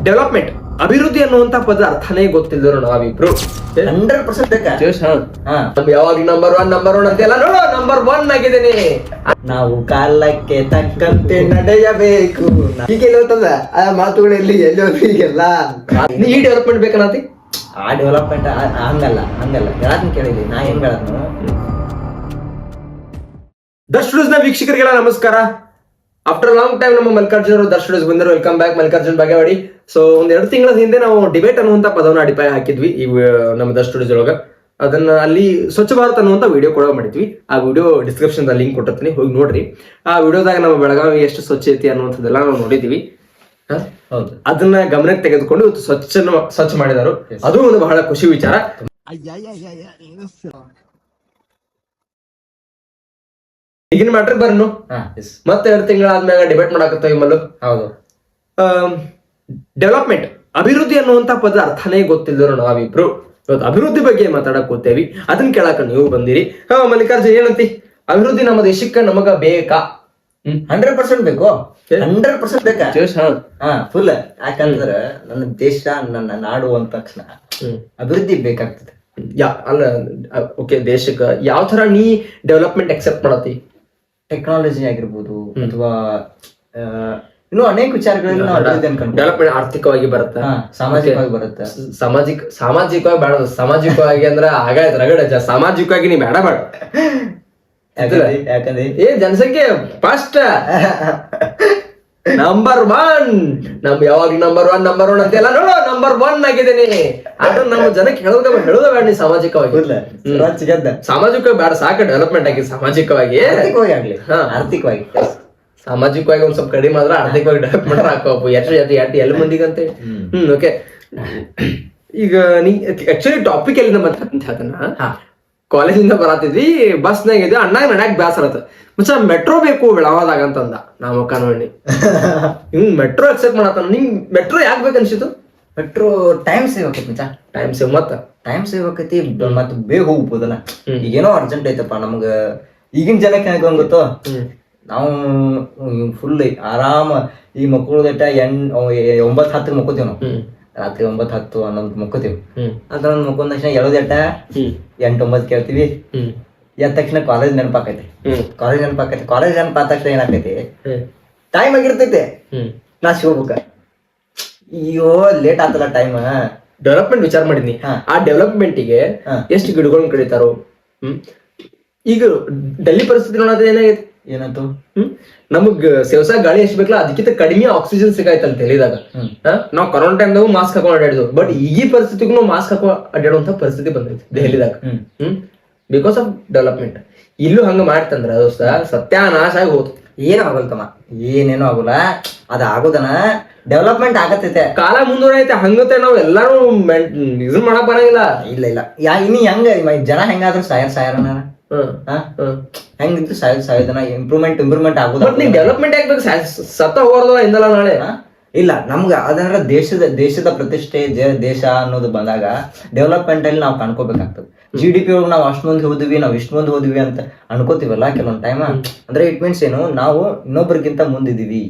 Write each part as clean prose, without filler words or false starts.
Development ಅಭಿವೃದ್ಧಿ ಅನ್ನುವಂತ ಪದ ಅರ್ಥನೇ ಗೊತ್ತಿಲ್ಲದ್ರು ನಾವಿಬ್ರು 100% ಬೇಕಾ? ನಮ್ ಯಾವಾಗ ನಂಬರ್ ಒನ್ ಅಂತೆಲ್ಲ ನೋಡೋ ನಂಬರ್ 1 ಆಗಿದ್ದೇನೆ. ನಾವು ಕಾಲಕ್ಕೆ ತಕ್ಕಂತೆ ನಡೆಯಬೇಕು. ಈಗೆಲ್ಲ ಹೋಗ್ತದ ಆ ಮಾತುಗಳಲ್ಲಿ ಎಲ್ಲಿ ಈಗೆಲ್ಲ ನೀ ಈ ಡೆವಲಪ್ಮೆಂಟ್ ಬೇಕನ್ನತಿ ಆ ಡೆವಲಪ್ಮೆಂಟ್ ಹಂಗಲ್ಲ ಹೇಳಕ್ ಕೇಳಿದ್ವಿ ನಾ ಏನ್ ಹೇಳತ್ನು. ದರ್ಶ್ ಸ್ಟುಡಿಯೋಸ್ ನ ವೀಕ್ಷಕರಿಗೆಲ್ಲ ನಮಸ್ಕಾರ. ಆಫ್ಟರ್ ಲಾಂಗ್ ಟೈಮ್ ನಮ್ಮ ಮಲ್ಲಿಕಾರ್ಜುನ್ ಅವರು ದರ್ಶ್ ಸ್ಟುಡಿಯೋಸ್ ಬಂದರು. Welcome back Mallikarjun Bagewadi. So ಒಂದ್ 2 ತಿಂಗಳ ಹಿಂದೆ ನಾವು ಡಿಬೇಟ್ ಅನ್ನುವಂತ ಪದವನ್ನು ಅಡಿಪಾಯ ಹಾಕಿದ್ವಿ ಈ ನಮ್ಮ ದರ್ಶ್ ಸ್ಟುಡಿಯೋಸ್ ಒಳಗ. ಅದನ್ನ ಅಲ್ಲಿ ಸ್ವಚ್ಛ ಭಾರತ್ ಅನ್ನುವಂತ ವಿಡಿಯೋ ಕೂಡ ಮಾಡಿದ್ವಿ. ಆ ವಿಡಿಯೋ ಡಿಸ್ಕ್ರಿಪ್ಷನ್ ಲಿಂಕ್ ಕೊಟ್ಟಿರ್ತೀನಿ, ಹೋಗಿ ನೋಡ್ರಿ. ಆ ವಿಡಿಯೋದಾಗ ನಮ್ಮ ಬೆಳಗಾವಿ ಎಷ್ಟು ಸ್ವಚ್ಛ ಐತಿ ಅನ್ನುವಂಥದ್ದೆಲ್ಲ ನಾವು ನೋಡಿದೀವಿ. ಅದನ್ನ ಗಮನಕ್ಕೆ ತೆಗೆದುಕೊಂಡು ಇವತ್ತು ಸ್ವಚ್ಛ ಮಾಡಿದಾರು. ಅದು ಒಂದು ಬಹಳ ಖುಷಿ ವಿಚಾರ. ಈಗಿನ ಮ್ಯಾಟ್ರಿಕ್ ಬರ್ನು ಮತ್ತೆ 2 ತಿಂಗಳಾದ್ಮ್ಯಾಗ ಡಿಬೇಟ್ ಮಾಡಾಕತ್ತಾವ ಮಲ್ಲು. ಹೌದು, ಡೆವಲಪ್ಮೆಂಟ್ ಅಭಿವೃದ್ಧಿ ಅನ್ನುವಂತ ಪದ ಅರ್ಥನೇ ಗೊತ್ತಿಲ್ಲದ್ರು ನಾವಿಬ್ರು ಇವತ್ತು ಅಭಿವೃದ್ಧಿ ಬಗ್ಗೆ ಮಾತಾಡಕ್ ಹೋಗ್ತೇವಿ. ಅದನ್ನ ಕೇಳಾಕ ನೀವು ಬಂದಿರಿ. ಮಲ್ಲಿಕಾರ್ಜುನ್ ಏನಂತಿ? ಅಭಿವೃದ್ಧಿ ನಮ್ಮ ದೇಶಕ್ಕೆ ನಮಗ ಬೇಕಾ? 100% ಬೇಕು. 100% ಬೇಕಾ? ಫುಲ್. ಯಾಕಂದ್ರೆ ನನ್ನ ದೇಶ ನನ್ನ ನಾಡು ಅಂದ ತಕ್ಷಣ ಅಭಿವೃದ್ಧಿ ಬೇಕಾಗ್ತದೆ. ಅಲ್ಲ ಓಕೆ, ದೇಶಕ್ಕ ಯಾವ ತರ ನೀ ಡೆವಲಪ್ಮೆಂಟ್ ಎಕ್ಸೆಪ್ಟ್ ಮಾಡತಿ? ಟೆಕ್ನಾಲಜಿ ಆಗಿರ್ಬೋದು ಅಥವಾ ಇನ್ನು ಅನೇಕ ವಿಚಾರಗಳಲ್ಲಿ ನಾವು ಅಭಿವೃದ್ಧಿ ಅನ್ಕೊಂಡು ಡೆವಲಪ್ಮೆಂಟ್ ಆರ್ಥಿಕವಾಗಿ ಬರುತ್ತೆ, ಸಾಮಾಜಿಕವಾಗಿ ಬರುತ್ತೆ. ಸಾಮಾಜಿಕವಾಗಿ ಬೇಡ, ಸಾಮಾಜಿಕವಾಗಿ ಅಂದ್ರ ಆಗಾಯ್ತು ರಗಡ. ಸಾಮಾಜಿಕವಾಗಿ ನೀ ಬೇಡ ಯಾಕಂದ್ರೆ ಜನಸಂಖ್ಯೆ ಫಸ್ಟ್ ನಂಬರ್ 1. ನಮ್ ಯಾವಾಗ ನಂಬರ್ ಒನ್ ಅಂತೆಲ್ಲ ನೋಡೋ ನಂಬರ್ 1 ಆಗಿದ್ದೇನೆ. ಅದು ನಮ್ಮ ಜನಕ್ಕೆ ಹೇಳೋದ ಬೇಡ. ನೀ ಸಾಮಾಜಿಕವಾಗಿ ಬೇಡ, ಸಾಕ ಡೆವಲಪ್ಮೆಂಟ್ ಆಗಿ ಸಾಮಾಜಿಕವಾಗಿ ಆಗ್ಲಿ. ಸಾಮಾಜಿಕವಾಗಿ ಒಂದ್ ಸ್ವಲ್ಪ ಕಡಿಮೆ ಆದ್ರೆ ಆರ್ಥಿಕವಾಗಿ ಡೆವಲಪ್ಮೆಂಟ್ ಹಾಕೋಬೇಕು. ಎಲ್ಲ ಮಂದಿಗಂತೆ. ಓಕೆ, ಈಗ ನೀ ಆಕ್ಚುಲಿ ಟಾಪಿಕ್ ಎಲ್ಲಿಂದ ಬಂತ ಹೇಳ್ತಾನ. ಕಾಲೇಜಿಂದ ಬರತ್ತಿದ್ವಿ, ಬಸ್ನಾಗ ಇದ್ವಿ, ಅಣ್ಣಾಗ ನಡ್ಯಾಕ್ ಬ್ಯಾಸರತ್ತ. ಮಚ್ಚ ಮೆಟ್ರೋ ಬೇಕು ಬೆಳವಾದಾಗ ಅಂತಂದ. ನಾವು ಕಾನೂನಿ ಮೆಟ್ರೋ ಅಕ್ಸೆಪ್ಟ್ ಮಾಡತ್ತಾನ. ನಿಂಗ್ ಮೆಟ್ರೋ ಯಾಕೆ ಬೇಕು ಅನ್ಸಿತ್ತು? ಮೆಟ್ರೋ ಟೈಮ್ ಸೇವ್ ಆಕೈತಿ ಮಚ್ಚ. ಟೈಮ್ ಸೇವ್ ಆಕೈತಿ, ಮತ್ ಬೇಗ ಹೋಗ್ಬೋದಲ್ಲ. ಈಗೇನೋ ಅರ್ಜೆಂಟ್ ಐತಪ್ಪ ನಮ್ಗ. ಈಗಿನ ಜನಕ್ಕೆ ಹೆಂಗ ಗೊತ್ತೋ, ನಾವು ಫುಲ್ ಆರಾಮ ಈ ಮಕ್ಕಳದಟ 9-10 ಮಕ್ಕೋತೀವಿ ನಾವು. ರಾತ್ರಿ 9-10 11 ಮಕ್ಕೋತೀವಿ. ಅದ್ರ ಮಕ್ಕೊಂದ ತಕ್ಷಣ ಎಳೋದಟ 8-9 ಕೇಳ್ತೀವಿ. ಎದ್ದ ತಕ್ಷಣ ಕಾಲೇಜ್ ನೆನಪಾಕೈತಿ. ಕಾಲೇಜ್ ನೆನಪಾದ ತಕ್ಷಣ ಏನಾಕೈತಿ, ಟೈಮ್ ಆಗಿರ್ತೈತೆ ಕ್ಲಾಸ್ ಹೋಗ್ಬೇಕ. ಅಯ್ಯೋ ಲೇಟ್ ಆತಲ್ಲ ಟೈಮ್. ಡೆವಲಪ್ಮೆಂಟ್ ವಿಚಾರ ಮಾಡಿದ್ನಿ. ಆ ಡೆವಲಪ್ಮೆಂಟಿಗೆ ಎಷ್ಟು ಗಿಡಗಳನ್ನ ಕಡಿತಾರೋ. ಈಗ ಡೆಲ್ಲಿ ಪರಿಸ್ಥಿತಿ ನೋಡೋದು ಏನಾಗೈತಿ? ಏನಂತು? ನಮಗ್ ಸೇವ್ಸಾಗ ಗಾಳಿ ಎಷ್ಟು ಬೇಕಲ್ಲ ಅದಕ್ಕಿಂತ ಕಡಿಮೆ ಆಕ್ಸಿಜನ್ ಸಿಗಾಯ್ತಂತ ಹೇಳಿದಾಗ ನಾವ್ ಕೊರೋನಾ ಟೈಮ್ದಾಗ ಮಾಸ್ಕ್ ಹಾಕೊಂಡ್ ಅಡ್ಯಾಡಿದ್ವು. ಬಟ್ ಈ ಪರಿಸ್ಥಿತಿಗೂ ಮಾಸ್ಕ್ ಹಾಕೋ ಅಡ್ಯಾಡುವಂತ ಪರಿಸ್ಥಿತಿ ಬಂದೈತಿ ದೆಹಲಿದಾಗ. Because of development. ಇಲ್ಲೂ ಹಂಗ ಮಾಡ್ತಂದ್ರ ದೋಸ್ತ ಸತ್ಯಾನಾಶ ಆಗಿ ಹೋತು. ಏನೂ ಆಗಲ್ತಮ್ಮ, ಏನೇನೋ ಆಗಲ್ಲ. ಅದ ಆಗೋದನ ಡೆವಲಪ್ಮೆಂಟ್ ಆಗತ್ತೈತೆ. ಕಾಲ ಮುಂದೂಡೈತೆ. ಹಂಗತೆ ನಾವ್ ಎಲ್ಲಾರು ಇದನ್ ಮಾಡಕ್ ಬರಂಗಿಲ್ಲ. ಇಲ್ಲ ಇನ್ನು ಹೆಂಗ ಜನ ಹೆಂಗಾದ್ರು ಸಾಯರನ ಹೆಂಗಿತ್ತು ಸಾಯೋದನ ಇಂಪ್ರೂವ್ಮೆಂಟ್ ಆಗೋದು. ಡೆವಲಪ್ಮೆಂಟ್ ಆಗ್ಬೇಕು, ಸತ್ತ ಹೋಗೋದಲ್ಲ ಇಂದಲ್ಲ ನಾಳೆ. ಇಲ್ಲ ನಮ್ಗ ಅದನ್ನ ದೇಶದ ಪ್ರತಿಷ್ಠೆ ದೇಶ ಅನ್ನೋದು ಬಂದಾಗ ಡೆವಲಪ್ಮೆಂಟ್ ಅಲ್ಲಿ ನಾವು ಕಾಣ್ಕೋಬೇಕಾಗ್ತದೆ. GDP ಒಳಗೆ ನಾವು ಅಷ್ಟು ಮಂದಿ ಹೋದ್ವಿ, ನಾವು ಇಷ್ಟು ಮಂದಿ ಹೋದ್ವಿ ಅಂತ ಅನ್ಕೋತೀವಲ್ಲ ಕೆಲವೊಂದ್ ಟೈಮ್. ಅಂದ್ರೆ ಇಟ್ ಮೀನ್ಸ್ ಏನು, ನಾವು ಇನ್ನೊಬ್ರಿಗಿಂತ ಮುಂದಿದೀವಿ.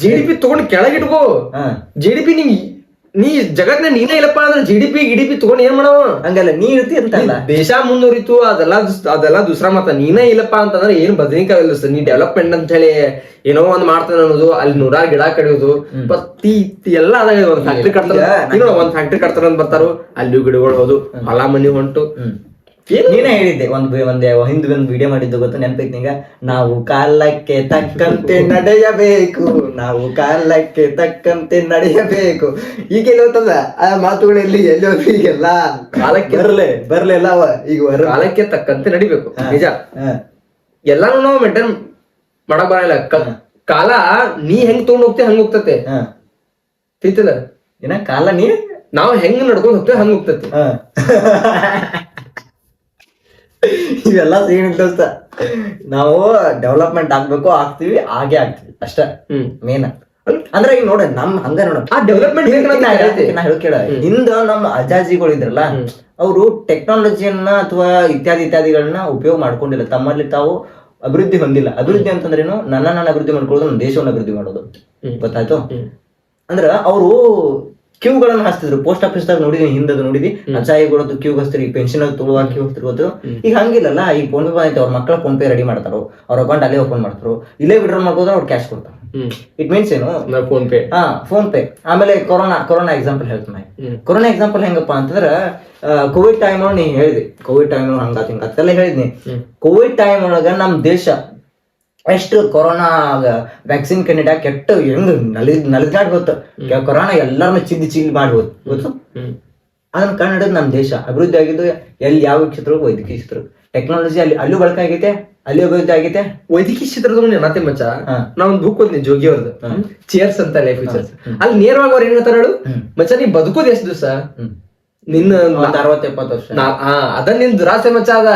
GDP ತಗೊಂಡ್ ಕೆಳಗಿಟ್ಕೋ. GDP ನೀ ಜಗತ್ನ ನೀನೇ ಇಲ್ಲಪ್ಪ ಅಂದ್ರೆ GDP ತಗೊಂಡ್ ಏನ್ ಮಾಡವ? ಹಂಗಲ್ಲ, ನೀ ಇರ್ತಿ ಅಂತ ಅಲ್ಲ. ದೇಶ ಮುಂದುವರಿತು ಅದೆಲ್ಲ ದುಸ್ರಾ ಮತ್ತ. ನೀನೇ ಇಲ್ಲಪ್ಪ ಅಂತಂದ್ರೆ ಏನ್ ಬದನಿಕಾಯಿ ಇಲ್ಲ. ನೀ ಡೆವಲಪ್ಮೆಂಟ್ ಅಂತ ಹೇಳಿ ಏನೋ ಒಂದ್ ಮಾಡ್ತಾನೆ ಅನ್ನೋದು, ಅಲ್ಲಿ 100 ಗಿಡ ಕಡಿಯೋದು ಎಲ್ಲ ಅದಾಗ. ಒಂದ್ ಫ್ಯಾಕ್ಟ್ರಿ ಕಟ್ತಾರ ಅಂತ ಬರ್ತಾರು, ಅಲ್ಲಿ ಗಿಡಗಳು ಹೋದು, ಹೊಲ ಮನಿ ಹೊಂಟು. ನೀನೇ ಹೇಳಿದ್ದೆ ಒಂದ್ ವಿಡಿಯೋ ಮಾಡಿದ್ದು ಗೊತ್ತು, ನೆನಪೈತಿ ನಿಂಗ? ನಾವು ಕಾಲಕ್ಕೆ ತಕ್ಕಂತೆ ನಡೆಯಬೇಕು, ನಾವು ಕಾಲಕ್ಕೆ ತಕ್ಕಂತೆ ನಡೆಯಬೇಕು. ಈಗೆಲ್ಲ ಹೋಗ್ತದ ಆ ಮಾತುಗಳಲ್ಲಿ ಎಲ್ಲಿ ಈಗೆಲ್ಲ ಕಾಲಕ್ಕೆ ಬರ್ಲಿಲ್ಲ ಅವ. ಈಗ ಕಾಲಕ್ಕೆ ತಕ್ಕಂತೆ ನಡಿಬೇಕು, ನಿಜ. ಎಲ್ಲಾನು ನಾವು ಮೇಂಟೈನ್ ಮಾಡಕ್ ಬರಲ್ಲ. ಕಾಲ ನೀ ಹೆಂಗ್ ತಗೊಂಡ್ ಹೋಗ್ತೇವೆ ಹಂಗ ಹೋಗ್ತತೆ. ತಿಳ್ತದ ಏನ? ಕಾಲ ನಾವ್ ಹೆಂಗ್ ನಡ್ಕೊಂಡ್ ಹೋಗ್ತೇವೆ ಹಂಗ ಹೋಗ್ತತಿ. ಇವೆಲ್ಲ ದೋಸ್ತ. ನಾವು ಡೆವಲಪ್ಮೆಂಟ್ ಆಗ್ತೀವಿ, ಹಾಗೆ ಆಗ್ತೀವಿ ಅಷ್ಟ ಮೇನ್. ಅಂದ್ರೆ ಈಗ ನೋಡ ನಮ್ ಹಂಗ ನೋಡ ಆ ಡೆವಲಪ್ಮೆಂಟ್ ಕೇಳ. ಹಿಂದ ನಮ್ಮ ಅಜ್ಜಾಜಿಗಳು ಇದ್ರಲ್ಲ, ಅವರು ಟೆಕ್ನಾಲಜಿಯನ್ನ ಅಥವಾ ಇತ್ಯಾದಿಗಳನ್ನ ಉಪಯೋಗ ಮಾಡ್ಕೊಂಡಿಲ್ಲ. ತಮ್ಮಲ್ಲಿ ತಾವು ಅಭಿವೃದ್ಧಿ ಹೊಂದಿಲ್ಲ. ಅಭಿವೃದ್ಧಿ ಅಂತಂದ್ರೇನು? ನನ್ನ ಅಭಿವೃದ್ಧಿ ಮಾಡ್ಕೊಳ್ಳೋದು, ನನ್ನ ದೇಶವನ್ನು ಅಭಿವೃದ್ಧಿ ಮಾಡೋದು. ಗೊತ್ತಾಯ್ತು? ಅಂದ್ರ ಅವರು ಕ್ಯೂಗಳನ್ನ ಹಾಸ್ತಿದ್ರು. ಪೋಸ್ಟ್ ಆಫೀಸ್ದಾಗ ನೋಡಿದ್ವಿ, ಹಿಂದದ ನೋಡಿದ್ವಿ, ಅಚಾಯಿಗಳದ್ದು ಕ್ಯೂ ಹಚ್ತಿರಿ, ಪೆನ್ಷನ್ ತುಳುವ ಕ್ಯೂ ಹಚ್ತಿರ್ಬೋದು. ಈಗ ಹಂಗಿಲ್ಲಲ್ಲ, ಈಗ ಫೋನ್ ಪೇ ಬಂದೈತೆ, ಅವ್ರ ಮಕ್ಕಳ ಫೋನ್ ಪೇ ರೆಡಿ ಮಾಡ್ತಾರೋ, ಅವ್ರ ಅಕೌಂಟ್ ಅಲ್ಲೇ ಓಪನ್ ಮಾಡ್ತಾರೋ, ಇಲ್ಲೇ ವಿಡ್ರಾ ಮಾಡ್ಬೋದ್ರೆ ಅವ್ರು ಕ್ಯಾಶ್ ಕೊಡ್ತಾರೆ. ಇಟ್ ಮೀನ್ಸ್ ಏನು, ಫೋನ್ ಪೇ. Phone pay. ಆಮೇಲೆ ಕೊರೋನಾ ಎಕ್ಸಾಂಪಲ್ ಹೇಳ್ತೀನಿ. ಕೊರೋನಾ ಎಕ್ಸಾಂಪಲ್ ಹೆಂಗಪ್ಪ ಅಂತಂದ್ರ, ಕೋವಿಡ್ ಟೈಮ್ ಒಳಗೆ ನೀ ಹೇಳಿದಿ, ಕೋವಿಡ್ ಟೈಮ್ ಹಂಗಾತ ಹಿಂಗಾತೆಲ್ಲ ಹೇಳಿದ್ನಿ. ಕೋವಿಡ್ ಟೈಮ್ ಒಳಗ ನಮ್ ದೇಶ ಎಷ್ಟು ಕೊರೋನಾ ವ್ಯಾಕ್ಸಿನ್ ಕಂಡಿಡ ಕೆಟ್ಟ ಹೆಂಗ್ ನಲಿದಾಡ್ ಗೊತ್ತು. ಕೊರೋನಾ ಎಲ್ಲಾರನ್ನ ಚಿಲ್ಲಿ ಮಾಡಿ ಗೊತ್ತು. ಅದನ್ನ ಕಂಡಿಡೋದು ನಮ್ ದೇಶ ಅಭಿವೃದ್ಧಿ ಆಗಿದ್ದು ಎಲ್ಲಿ ಯಾವ ಕ್ಷೇತ್ರ, ವೈದ್ಯಕೀಯ ಕ್ಷೇತ್ರ, ಟೆಕ್ನಾಲಜಿ ಅಲ್ಲಿ ಬಳಕೆ ಆಗೈತೆ, ಅಲ್ಲಿ ಅಭಿವೃದ್ಧಿ ಆಗೈತೆ. ವೈದ್ಯಕೀಯ ಕ್ಷೇತ್ರದ ನೆನತೆ ಮಚ್ಚ, ನಾ ಒಂದ್ ಬುಕ್ ಓದ್ನಿ ಜೋಗಿ ಅವ್ರದ್ದು, ಚೇರ್ಸ್ ಅಂತ ಲೈಫ್ ಫೀಚರ್ಸ್. ಅಲ್ಲಿ ನೇರವಾಗಿ ಅವ್ರು ಏನ್ ಹೇಳ್ತಾರ ಹೇಳು, ಮಚ್ಚ ನೀ ಬದುಕೋದ್ ಎಷ್ಟು ದಿವಸ, ನಿನ್ನ 60-70 ವರ್ಷ, ಅದ ನಿನ್ ದುರಾಸೆ ಮಚ್ಚ ಅದ.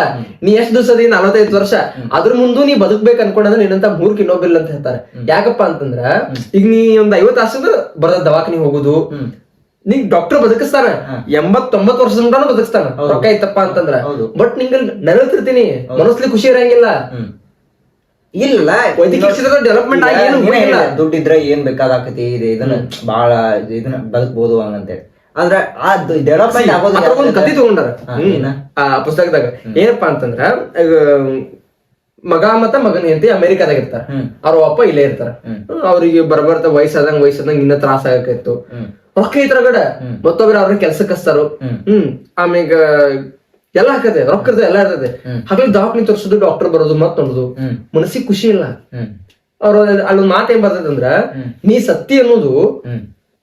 ನೀ ಎಷ್ಟ್ ದಿವಸ 45 ವರ್ಷ, ಅದ್ರ ಮುಂದೆ ನೀ ಬದುಕ್ಬೇಕು ಅನ್ಕೊಂಡ್ರೆ ನಿನ್ನಂತ ಮೂರ್ಖ ಇನ್ನೊಬ್ಬಿಲ್ಲ ಅಂತ ಹೇಳ್ತಾರೆ. ಯಾಕಪ್ಪ ಅಂತಂದ್ರ, ಈಗ ನೀ ಒಂದ್ 50 ವರ್ಷದ ಬರದ ದವಾಖಾನಿ ಹೋಗುದು, ನೀ ಡಾಕ್ಟರ್ ಬದುಕಿಸ್ತಾನ, 80-90 ವರ್ಷದ ಮಟನೂ ಬದುಕಿಸ್ತಾನ, ರೊಕ್ಕ ಐತಪ್ಪ ಅಂತಂದ್ರ. ಬಟ್ ನಿಂಗ ನರಳ್ತಿರ್ತೀನಿ, ಮನಸ್ಲಿ ಖುಷಿ ಇರಂಗಿಲ್ಲ. ಇಲ್ಲ ವೈದ್ಯಕೀಯ ಕ್ಷೇತ್ರದ ಡೆವಲಪ್ಮೆಂಟ್ ಆಗಿ ಏನು ದುಡ್ಡಿದ್ರೆ ಏನ್ ಬೇಕಾದಾಕತಿ, ಇದನ್ನ ಬಾಳ ಇದನ್ನ ಬದುಕ್ಬೋದು ಹಂಗಂತೇಳಿ. ಆದ್ರ ಆ ಡೆವಲಪ್ಮೆಂಟ್ ಆಗೋದು ಒಂದು ಕಥೆ ತಗೊಂಡಾರ ಆ ಪುಸ್ತಕದಾಗ. ಏನಪ್ಪಾ ಅಂತಂದ್ರ, ಮಗ ಮತ್ತ ಮಗನ ಹೆಂಡತಿ ಅಮೆರಿಕಾದಾಗ ಇರ್ತಾರ, ಅವ್ರ ಅಪ್ಪ ಇಲ್ಲೇ ಇರ್ತಾರ. ಅವ್ರಿಗೆ ಬರ್ಬರ್ತ ವಯಸ್ಸಾದಂಗ ಇನ್ನ ತ್ರಾಸ ಆಗತ್ತಿತ್ತು, ರೊಕ್ಕ ಐತರ ಗಡ ಮತ್ತೊಬ್ರ ಅವ್ರ ಕೆಲ್ಸಕ್ಕೆ ಹಚ್ತಾರು. ಆಮ್ಯಾಗ ಎಲ್ಲಾ ಹಾಕತೆ, ರೊಕ್ಕ ಇರ್ತದೆ, ಎಲ್ಲಾ ಇರ್ತದೆ. ಹಾಗಾಗಿ ದವಾಖಾನಿ ತೋರ್ಸೋದು, ಡಾಕ್ಟರ್ ಬರೋದು, ಮತ್ ನೋಡುದು, ಮನಸ್ಸಿಗೆ ಖುಷಿ ಇಲ್ಲ. ಅವ್ರ ಅಲ್ಲೊಂದ್ ಮಾತು ಏನ್ ಬರ್ತದಂದ್ರ, ನೀ ಸತ್ತಿ ಅನ್ನೋದು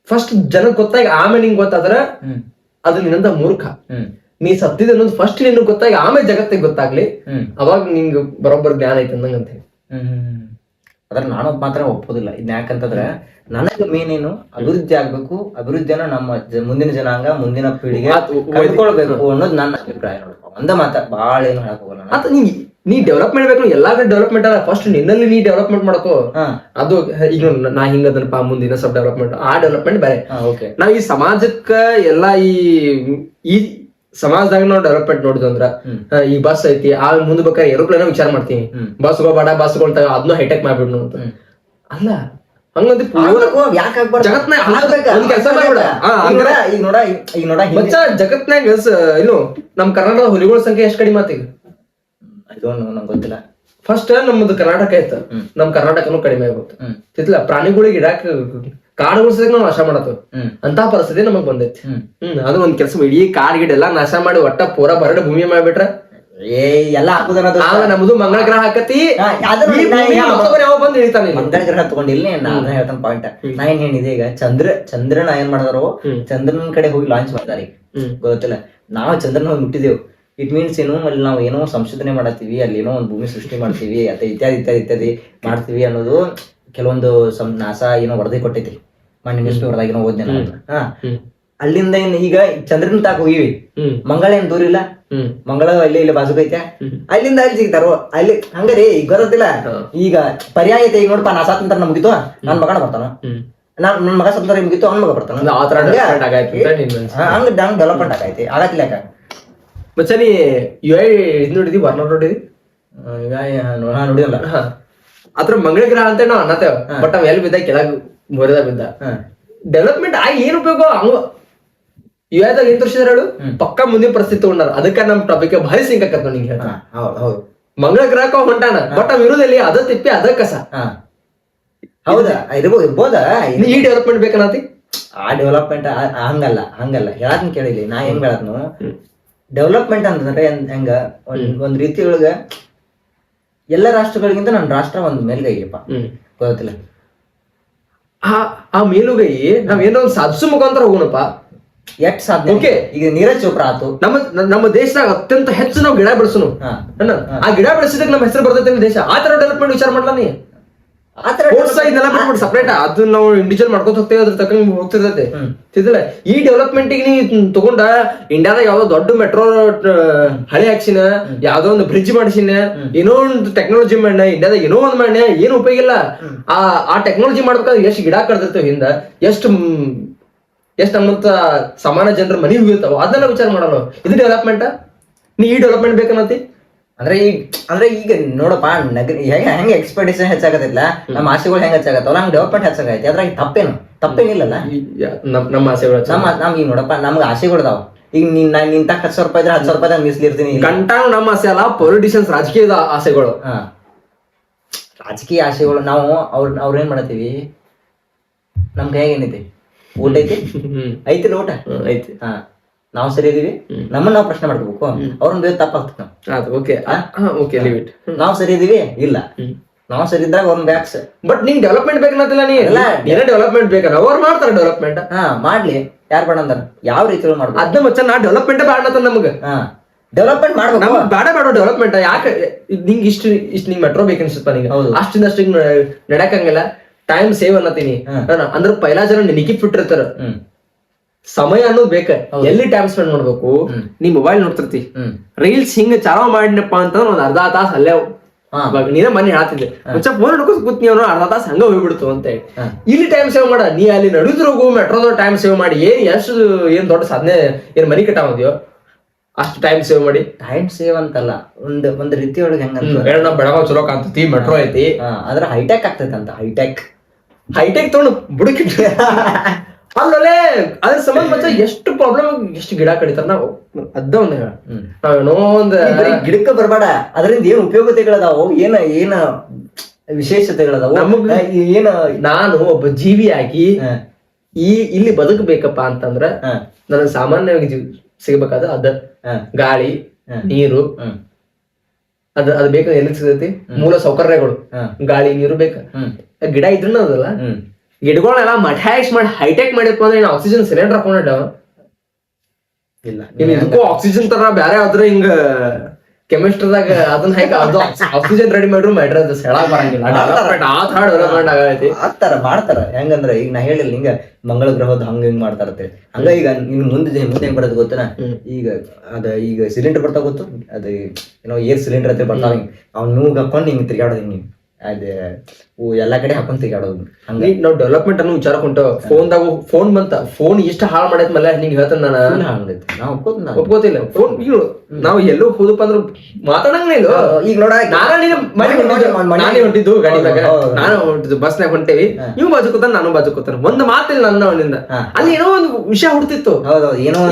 ಫಸ್ಟ್ ಜನಕ್ ಗೊತ್ತಾಗಿ ಆಮೇಲೆ ನಿಂಗ್ ಗೊತ್ತಾದ್ರ ಅದು ನಿನ್ನಂತ ಮೂರ್ಖ. ನೀ ಸತ್ತಿದ ಅನ್ನೋದು ಫಸ್ಟ್ ನಿನ್ಗೆ ಗೊತ್ತಾಗಿ ಆಮೇಲೆ ಜಗತ್ತಿಗೆ ಗೊತ್ತಾಗ್ಲಿ, ಅವಾಗ ನಿಂಗ್ ಬರೋಬ್ಬರ್ ಜ್ಞಾನ ಐತೆ ಅಂದಂಗ ಅಂತ ಹೇಳಿ. ಅದ್ರ ನಾನು ಮಾತ್ರ ಒಪ್ಪೋದಿಲ್ಲ ಇದನ್ನ. ಯಾಕಂತಂದ್ರೆ ನನಗೆ ಮೇನ್ ಏನು, ಅಭಿವೃದ್ಧಿ ಆಗ್ಬೇಕು, ಅಭಿವೃದ್ಧಿಯನ್ನ ನಮ್ಮ ಮುಂದಿನ ಜನಾಂಗ, ಮುಂದಿನ ಪೀಳಿಗೆ ಕಳ್ಕೊಳ್ಬೇಕು ಅನ್ನೋದು ನನ್ನ ಅಭಿಪ್ರಾಯ. ನೋಡ್ಕೊ ಒಂದ ಮಾತ ಬಾಳ ಏನು ಹೇಳಕ್ ಹೋಗಲ್ಲ. ಅಂತ ನೀ ಡೆವಲಪ್ಮೆಂಟ್ ಬೇಕು, ಎಲ್ಲಾ ಕಡೆ ಡೆವಲಪ್ಮೆಂಟ್ ಅಲ್ಲ, ಫಸ್ಟ್ ನಿನ್ನಲ್ಲಿ ನೀ ಡೆವಲಪ್ಮೆಂಟ್ ಮಾಡ್ಕೋ. ಅದು ಈಗ ನಾ ಹಿಂಗದನಪ್ಪ, ಮುಂದಿನ ಸ್ವಲ್ಪ ಡೆವಲಪ್ಮೆಂಟ್, ಆ ಡೆವಲಪ್ಮೆಂಟ್ ಬೇರೆ. ನಾವ್ ಈ ಸಮಾಜಕ್ಕ ಎಲ್ಲಾ ಈ ಸಮಾಜದಾಗ ನಾವು ಡೆವಲಪ್ಮೆಂಟ್ ನೋಡಿದ್ವಿ ಅಂದ್ರ, ಈ ಬಸ್ ಐತಿ, ಆ ಮುಂದ್ ಬೇಕಾದ್ರೆ ಏರೋಪ್ಲೇನ್ ವಿಚಾರ ಮಾಡ್ತೀನಿ, ಬಸ್ಗಳು ಬೇಡ, ಬಸ್ಗಳು ಅದನ್ನು ಹೈಟೆಕ್ ಮಾಡ್ಬಿಡ್ನು ಅಂತ ಅಲ್ಲ. ಹಂಗಂದ್ರೆ ಜಗತ್ನಾಗ ಏನು ನಮ್ ಕರ್ನಾಟಕದ ಹುಲಿಗಳ ಸಂಖ್ಯೆ ಎಷ್ಟ್ ಕಡಿಮೆ ಆತ ಈಗ ಗೊತ್ತಿಲ್ಲ. ಫಸ್ಟ್ ನಮ್ದು ಕರ್ನಾಟಕ ಐತ, ನಮ್ ಕರ್ನಾಟಕನು ಕಡಿಮೆ ಆಗುತ್ತೆ. ಪ್ರಾಣಿಗಳಿಗೆ ಇಡಾಕ ಕಾಡುಗಳ ಸದ್ಯಕ್ ನಾವ್ ನಾಶ ಮಾಡತ್ತೇವ್, ಅಂತ ಪರಿಸ್ಥಿತಿ ನಮಗ್ ಬಂದೈತಿ. ಅದು ಒಂದ್ ಕೆಲಸ, ಇಡೀ ಕಾಡ್ ಗಿಡ ಎಲ್ಲಾ ನಾಶ ಮಾಡಿ ಒಟ್ಟ ಪೂರ ಬರಡ್ ಭೂಮಿ ಮಾಡ್ಬಿಟ್ರ ಎಲ್ಲ ನಮ್ದು ಮಂಗಳ ಗ್ರಹ ಹಾಕತಿ, ಯಾವ ಬಂದ್ ಹೇಳ್ತಾನೆ. ಮಂಗಳ ಗ್ರಹ ತಗೊಂಡಿಲ್ಲ, ನಾನು ಹೇಳ್ತಾನ ಪಾಯಿಂಟ್. ನಾ ಏನ್ ಹೇಳಿದೆ, ಈಗ ಚಂದ್ರನ ಏನ್ ಮಾಡಿದಾರೋ, ಚಂದ್ರನ ಕಡೆ ಹೋಗಿ ಲಾಂಚ್ ಮಾಡ್ತಾರೆ. ಗೊತ್ತಿಲ್ಲ, ನಾವು ಚಂದ್ರನ ಹೋಗಿ ಮುಟ್ಟಿದೆವು. ಇಟ್ ಮೀನ್ಸ್ ಏನು, ಅಲ್ಲಿ ನಾವು ಏನೋ ಸಂಶೋಧನೆ ಮಾಡತ್ತೀವಿ, ಅಲ್ಲಿ ಏನೋ ಒಂದು ಭೂಮಿ ಸೃಷ್ಟಿ ಮಾಡ್ತೀವಿ, ಇತ್ಯಾದಿ ಇತ್ಯಾದಿ ಇತ್ಯಾದಿ ಮಾಡ್ತೀವಿ ಅನ್ನೋದು ಕೆಲವೊಂದು ನಾಸಾ ಏನೋ ವರದಿ ಕೊಟ್ಟೈತಿ. ಮೊನ್ನೆ ನ್ಯೂಸ್ ಪೇಪರ್ದಾಗ ಏನೋ ಓದ್ದೆ ನಾನು. ಅಲ್ಲಿಂದ ಈಗ ಚಂದ್ರನ ತಾಕ ಹೋಗಿವಿ, ಮಂಗಳ ಏನ್ ದೂರ ಇಲ್ಲ, ಮಂಗಳ ಇಲ್ಲಿ ಬಾಜುಕೈತೆ, ಅಲ್ಲಿಂದ ಅಲ್ಲಿ ಸಿಗ್ತಾರೋ ಅಲ್ಲಿ. ಹಂಗಾರಿ ಈಗ ಗೊತ್ತಿಲ್ಲ. ಈಗ ಪರ್ಯಾಯ ಐತೆ, ಈಗ ನೋಡಪ್ಪ, ನಾ ಸ್ವಾತಂತ್ರ್ಯ ಮುಗಿತು, ನನ್ ಮಗನ ಬರ್ತಾನ, ನನ್ ಮಗ ಸ್ವಾತಂತ್ರ್ಯ ಮುಗಿತು, ಅವ್ನ ಮಗ ಬರ್ತಾನ, ಹಂಗ ಡೆವಲಪ್ಮೆಂಟ್ ಆಗೈತಿ. ಆಗತ್ತಿಲ್ಲ ಯಾಕ ಮಚ್ಚ, ನೀ ಇದ್ ನೋಡಿದಿ, ವರ್ಣ ನೋಡಿದಿ? ನೋಡಿದಲ್ಲ. ಅದ್ರ ಮಂಗಳ ಗ್ರಹ ಅಂತ ನಾವ್ ಅನ್ನತ್ತೇವ, ಬಟ್ ಅವ್ ಎಲ್ಲಿ ಬಿದ್ದ, ಕೆಳಗ್ ಮೊರೆದಾಗ ಬಿದ್ದ. ಡೆವಲಪ್ಮೆಂಟ್ ಆಗಿ ಏನ್ ಉಪಯೋಗ? ಹಂಗ ಯುಎದಾಗ ಏನ್ ತೋರಿಸಿದಾರ ಹೇಳು, ಪಕ್ಕ ಮುಂದಿನ ಪರಿಸ್ಥಿತಿ ತಗೊಂಡಾರ. ಅದಕ್ಕ ನಮ್ ಟಾಪಿಕ್ ಭಾರಿ ಸಿಂಕ್ ಆಕತ್ ನಿಂಗೆ. ಮಂಗಳ ಗ್ರಹಕ್ಕ ಹೊಂಟಾನ, ಬಟ್ ಅವ್ ಇರುದಲ್ಲಿ ಅದ ತಿಪ್ಪಿ ಅದ ಕಸ. ಹೌದಾ, ಇರ್ಬೋದ. ಈ ಡೆವಲಪ್ಮೆಂಟ್ ಬೇಕನ್ನತಿ. ಆ ಡೆವಲಪ್ಮೆಂಟ್ ಹಂಗಲ್ಲ ಹೇಳಕ್ ಕೇಳಿಲಿ. ನಾ ಹೆಂಗ್ ಹೇಳತ್ನು, ಡೆವಲಪ್ಮೆಂಟ್ ಅಂತಂದ್ರೆ ಹೆಂಗ ಒಂದ್ ರೀತಿ ಒಳಗ ಎಲ್ಲ ರಾಷ್ಟ್ರಗಳಿಗಿಂತ ನನ್ನ ರಾಷ್ಟ್ರ ಒಂದ್ ಮೇಲ್ಗೈಯಪ್ಪ. ಗೊತ್ತಿಲ್ಲ, ಆ ಮೇಲುಗೈ ನಾವ್ ಏನೋ ಒಂದ್ ಸಾಧಿಸೋ ಮುಖಾಂತರ ಹೋಗೋಣಪ್ಪ. ಎಷ್ಟ್ ಸಾಧ್ಯ. ಈಗ ನೀರಜ್ ಚೋಪ್ರಾ ಆತು, ನಮ್ಮ ದೇಶದಾಗ ಅತ್ಯಂತ ಹೆಚ್ಚು ನಾವು ಗಿಡ ಬೆಳೆಸೋನು. ಆ ಗಿಡ ಬೆಳೆಸಿದಾಗ ನಮ್ಮ ಹೆಸರು ಬರ್ತೈತೆ ದೇಶ. ಆ ತರ ಡೆವಲಪ್ಮೆಂಟ್ ವಿಚಾರ ಮಾಡ್ಲಾ ನೀ? ಸಪರೇಟ್ ಅದು ನಾವು ಇಂಡಿವಿಜುವಲ್ ಮಾಡ್ಕೊತ ಹೋಗ್ತೇವೆ, ಅದ್ರ ತಕ್ಕಂಗ್ ಹೋಗ್ತಿರ್ತೈತೆ. ಈ ಡೆವಲಪ್ಮೆಂಟ್ ನೀ ತಗೊಂಡ ಇಂಡಿಯಾದಾಗ ಯಾವ್ದೋ ದೊಡ್ಡ ಮೆಟ್ರೋ ಹಳಿ ಹಾಕ್ಸಿನ, ಯಾವ್ದೋ ಒಂದು ಬ್ರಿಡ್ಜ್ ಮಾಡಿಸಿನ, ಏನೋ ಒಂದು ಟೆಕ್ನಾಲಜಿ ಮಾಡ್ಯ ಇಂಡಿಯಾದಾಗ, ಏನೋ ಒಂದ್ ಮಾಡ್ಯ, ಏನು ಉಪಯೋಗ ಇಲ್ಲ. ಆ ಟೆಕ್ನಾಲಜಿ ಮಾಡ್ಬೇಕಾದ್ರೆ ಎಷ್ಟು ಗಿಡ ಕಡ್ದಿರ್ತೇವೆ ಹಿಂದ, ಎಷ್ಟು ನಮ್ಮಂತ ಸಮಾನ ಜನರ ಮನಿ ಹೋಗಿರ್ತಾವ, ಅದನ್ನೆಲ್ಲ ವಿಚಾರ ಮಾಡಲ್ಲ. ಇದು ಡೆವಲಪ್ಮೆಂಟ್? ನೀ ಈ ಡೆವಲಪ್ಮೆಂಟ್ ಬೇಕನ್ನತಿ? ಅಂದ್ರೆ ಈಗ ನೋಡಪ್ಪ, ಹೆಂಗ ಎಕ್ಸ್ಪೆಕ್ಟೇಷನ್ ಹೆಚ್ಚಾಗತ್ತಿಲ್ಲ, ನಮ್ಮ ಆಸೆಗಳು ಹೆಂಗ್ ಹೆಚ್ಚಾಗತ್ತವಲ್ಲ, ಹಂಗ ಡೆವಲಪ್ಮೆಂಟ್ ಹೆಚ್ಚಾಗೈತಿ. ಅದ್ರಾಗ ತಪ್ಪೇನು? ತಪ್ಪೇನಿಲ್ಲಲ್ಲ. ನಮ್ಮ ಆಸೆಗಳು ನಮ್ಗೆ ಈಗ ನೋಡಪ್ಪ ನಮ್ಗೆ ಆಸೆಗಳದಾವ. ಈಗ ನಿನ್ ತಕ್ಕ 10,000 ರೂಪಾಯಿ ಇದ್ರೆ 10,000 ರೂಪಾಯಿ ಮೀಸಲಿರ್ತೀನಿ. ಗಂಟಾನು ನಮ್ಮ ಆಸೆ ಅಲ್ಲ, ಪೊಲಿಟಿಷಿಯನ್ಸ್ ರಾಜಕೀಯದ ಆಸೆಗಳು. ರಾಜಕೀಯ ಆಸೆಗಳು ನಾವು ಅವ್ರೇನ್ ಮಾಡತ್ತೀವಿ, ನಮ್ ಕೈಯಾಗ ಏನೈತಿ, ಊಟ ಐತಿ ಐತಿಲ್ಲ ಊಟ ಐತಿ. ನಾವು ಸರಿ ಇದೀವಿ, ನಮ್ಮನ್ನ ನಾವು ಪ್ರಶ್ನೆ ಮಾಡ್ಕೋಬೇಕು. ಅವ್ರನ್ನ ಬೇರೆ ತಪ್ಪಾಗ್ತದೆ. ನಾವು ಸರಿ ಇದೀವಿ ಇಲ್ಲ, ನಾವು ಸರಿ ಇದ್ದಾಗ ಅವ್ರನ್ನ ಬ್ಯಾಕ್ಸ್. ಬಟ್ ನಿಂಗ್ ಡೆವಲಪ್ಮೆಂಟ್ ಬೇಕನ್ನತ್ತಿಲ್ಲ, ನೀನೇ ಡೆವಲಪ್ಮೆಂಟ್ ಬೇಕಲ್ಲ, ಅವ್ರು ಮಾಡ್ತಾರೆ ಡೆವಲಪ್ಮೆಂಟ್. ಮಾಡ್ಲಿ, ಯಾರು ಬೇಡ ಅಂದಾರ, ಯಾವ ರೀತಿ ಮಾಡ್ಬೇಕು ಅದ್ನ ಮಚ್ಚ ನಾ ಡೆವಲಪ್ಮೆಂಟ್ ಬೇಡ ನಮ್ಗ. ಡೆವಲಪ್ಮೆಂಟ್ ಮಾಡ್ಬೇಕು, ನಮ್ಗೆ ಬೇಡ ಡೆವಲಪ್ಮೆಂಟ್. ಯಾಕೆ ನಿಂಗೆ ಇಷ್ಟು ನಿಂಗ್ ಮೆಟ್ರೋ ಬೇಕನ್ಸುತ್ತ ನಿಂಗೆ, ಅಷ್ಟಿಂದಷ್ಟು ನಡ್ಯಾಕಂಗಿಲ್ಲ. ಟೈಮ್ ಸೇವ್ ಅನ್ನತೀನಿ ಅಂದ್ರೆ ಪೈಲಾ ಜನ ನಿಕಿಪ್ ಬಿಟ್ಟಿರ್ತಾರ. ಸಮಯ ಅನ್ನೋದು ಬೇಕ, ಎಲ್ಲಿ ಟೈಮ್ ಸ್ಪೆಂಡ್ ಮಾಡ್ಬೇಕು. ನೀ ಮೊಬೈಲ್ ನೋಡ್ತಿರ್ತಿ, ರೀಲ್ಸ್ ಹಿಂಗ ಚಾಲೋ ಮಾಡಿನಪ್ಪ ಅಂತಂದ್ರೆ ಒಂದ್ ಅರ್ಧ ತಾಸ ಅಲ್ಲೇ ನೀನೇ ಮನೆ ಹೇಳ್ತಿದ್ದೆ, ಮುಂಚೆ ಫೋನ್ ಹಿಡ್ಕೊ ಕೂತ್ನಿ ಅವನು ಅರ್ಧ ತಾಸ ಹಂಗ ಹೋಗ್ಬಿಡ್ತು ಅಂತ ಹೇಳಿ. ಇಲ್ಲಿ ಟೈಮ್ ಸೇವ್ ಮಾಡ, ನೀ ಅಲ್ಲಿ ನಡುದ್ರ ಹೋಗು ಮೆಟ್ರೋದ ಟೈಮ್ ಸೇವ್ ಮಾಡಿ. ಏನ್ ದೊಡ್ಡ ಸಾಧನೆ, ಏನ್ ಮನಿ ಕಟ್ಟಾವದ್ಯೋ ಅಷ್ಟು ಟೈಮ್ ಸೇವ್ ಮಾಡಿ. ಟೈಮ್ ಸೇವ್ ಅಂತಲ್ಲ, ಒಂದ್ ರೀತಿ ಒಳಗೆ ಹೆಂಗಂತ ಬೆಳಗಾವ್ ಚಲೋ ಕಾಣ್ತತಿ, ಮೆಟ್ರೋ ಐತಿ, ಅದ್ರ ಹೈಟೆಕ್ ಆಗ್ತೈತೆ ಅಂತ. ಹೈಟೆಕ್ ತಗೊಂಡು ಬುಡಕಿ ಅಲ್ಲೇ ಅದ್ರ ಸಂಬಂಧ ಮತ್ತೆ ಎಷ್ಟು ಪ್ರಾಬ್ಲಮ್, ಎಷ್ಟು ಗಿಡ ಕಡಿತಾರ. ನಾವು ಅದ ಒಂದ್ ಹೇಳ, ನಾವೇನೋ ಒಂದ್ ಗಿಡಕ್ಕ ಬರ್ಬೇಡ, ಅದರಿಂದ ಏನ್ ಉಪಯೋಗತೆಗಳದಾವು, ಏನ ವಿಶೇಷತೆಗಳದಾವು ನಮಗ. ಏನ ನಾನು ಒಬ್ಬ ಜೀವಿಯಾಗಿ ಇಲ್ಲಿ ಬದುಕಬೇಕಪ್ಪ ಅಂತಂದ್ರ ನನಗೆ ಸಾಮಾನ್ಯವಾಗಿ ಸಿಗಬೇಕಾದ ಅದ ಗಾಳಿ, ನೀರು, ಅದ್ ಬೇಕು. ಎಲ್ಲಿ ಸಿಗತೈತಿ? ಮೂಲ ಸೌಕರ್ಯಗಳು, ಗಾಳಿ, ನೀರು ಬೇಕ. ಗಿಡ ಇದ್ರೂ ಅದಲ್ಲ, ಗಿಡಗಳನ್ನೆಲ್ಲ ಮಠಾಯಿಸ್ ಮಾಡಿ ಹೈಟೆಕ್ ಮಾಡಿಪ್ಪ ಅಂದ್ರೆ ಆಕ್ಸಿಜನ್ ಸಿಲಿಂಡರ್ ಹಾಕೊಂಡ ಇಲ್ಲ. ಇದಕ್ಕೂ ಆಕ್ಸಿಜನ್ ತರ ಬ್ಯಾರೆ ಆದ್ರೆ ಹಿಂಗ ಕೆಮಿಸ್ಟ್ರಿದಾಗ ಅದನ್ನ ಹೇಗ ಅದು ಆಕ್ಸಿಜನ್ ರೆಡಿ ಮಾಡ್ರು ಮ್ಯಾಟ್ರ್ ಅದು ಸೆಳಾಗ್ ಬರಂಗಿಲ್ಲ. ಡೆವಲಪ್ಮೆಂಟ್ ಆಗೈತಿ. ಮಾಡ್ತಾರ ಹೆಂಗಂದ್ರ, ಈಗ ನಾ ಹೇಳಿಲ್ಲ ಹಿಂಗ ಮಂಗಳ ಗ್ರಹದ ಹಂಗ ಹಿಂಗ್ ಮಾಡ್ತಾರತ್ತೆ. ಹಂಗ ಈಗ ಇನ್ ಮುಂದೆ ಹೆಂಗ್ ಬರೋದು ಗೊತ್ತನ, ಈಗ ಸಿಲಿಂಡರ್ ಬರ್ತಾವ ಗೊತ್ತು, ಅದ ಏನೋ ಏರ್ ಸಿಲಿಂಡರ್ ಅಂತ ಬರ್ತಾವ. ಅವ್ನು ನೂಗ್ ಹಾಕೊಂಡ್ ಹಿಂಗ್ ತಿರ್ಗಾಡೋದು, ಹಿಂಗ ಅದೇ ಎಲ್ಲಾ ಕಡೆ ಹಾಕೊಂಡ್ ತಿರ್ಗಾಡೋದು. ಹಂಗ ನಾವ್ ಡೆವಲಪ್ಮೆಂಟ್ ಅನ್ನು ವಿಚಾರ ಕೊಂಟೇವ್. ಫೋನ್ ಬಂತ, ಫೋನ್ ಇಷ್ಟ ಹಾಳು ಮಾಡೈತ್ ಮೇಲೆ ನಿಂಗೆ ಹೇಳ್ತಾನ ನಾ ಒಪ್ಕೋತಿಲ್ಲ. ಫೋನ್ ಈಗ ನಾವ್ ಎಲ್ಲೋ ಹೋದಪ್ಪ ಅಂದ್ರ ಮಾತಾಡಂಗೇ ಇಲ್ಲ. ಈಗ ನೋಡ, ನಾನೇ ಹೊಂಟಿದ್ದು ಗಾಡಿ ಮ್ಯಾಗ, ನಾನು ಹೊಂಟಿದ್ದು ಬಸ್ನಾಗ ಹೊಂಟೇವಿ, ನೀವು ಬಾಜು ಕೂತಾನ, ನಾನು ಬಾಜು ಕೂತಾನ, ಒಂದ್ ಮಾತಿಲ್ಲ ನನ್ನ ಅವನಿಂದ. ಅಲ್ಲಿ ಏನೋ ಒಂದು ವಿಷಯ ಹುಡ್ತಿತ್ತು,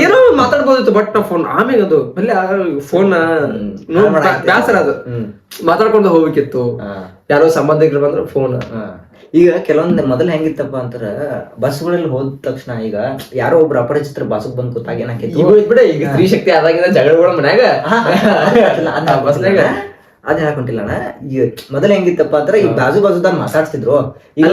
ಏನೋ ಮಾತಾಡ್ಬೋದಿತ್ತು. ಬಟ್ ಫೋನ್ ಆಮೇಲೆ ಅದು ಅಲ್ಲಿ ಫೋನ್ ಬ್ಯಾಸರ, ಅದು ಮಾತಾಡ್ಕೊಂಡು ಹೋಗ್ಬೇಕಿತ್ತು. ಯಾರೋ ಸಂಬಂಧಿಕರು ಬಂದ್ರೆ ಫೋನ್. ಈಗ ಕೆಲವೊಂದ್ ಮೊದಲು ಹೆಂಗಿತ್ತಪ್ಪ ಅಂತಾರ, ಬಸ್ಗಳಲ್ಲಿ ಹೋದ ತಕ್ಷಣ ಈಗ ಯಾರೋ ಒಬ್ರು ಅಪರಿಚಿತರ ಬಸ್ಗ್ ಬಂದ್ ಕೂತಾಗ ಏನಾಕೈತಿ ಬಿಡ, ಈಗ ಸ್ತ್ರೀ ಶಕ್ತಿ ಆದಾಗಿಂದ ಜಗಳಗಳ ಮನ್ಯಾಗ ಬಸ್ನಾಗ ಅದ್ ಹೇಳಕೊಂಟಿಲ್ಲಣ್ಣ. ಈಗ ಮೊದಲ ಹೆಂಗಿತ್ತಪ್ಪ ಅಂತಾರ, ಈಗ ಬಾಜುದಾರ್ ಮಾತಾಡ್ತಿದ್ರು. ಈಗ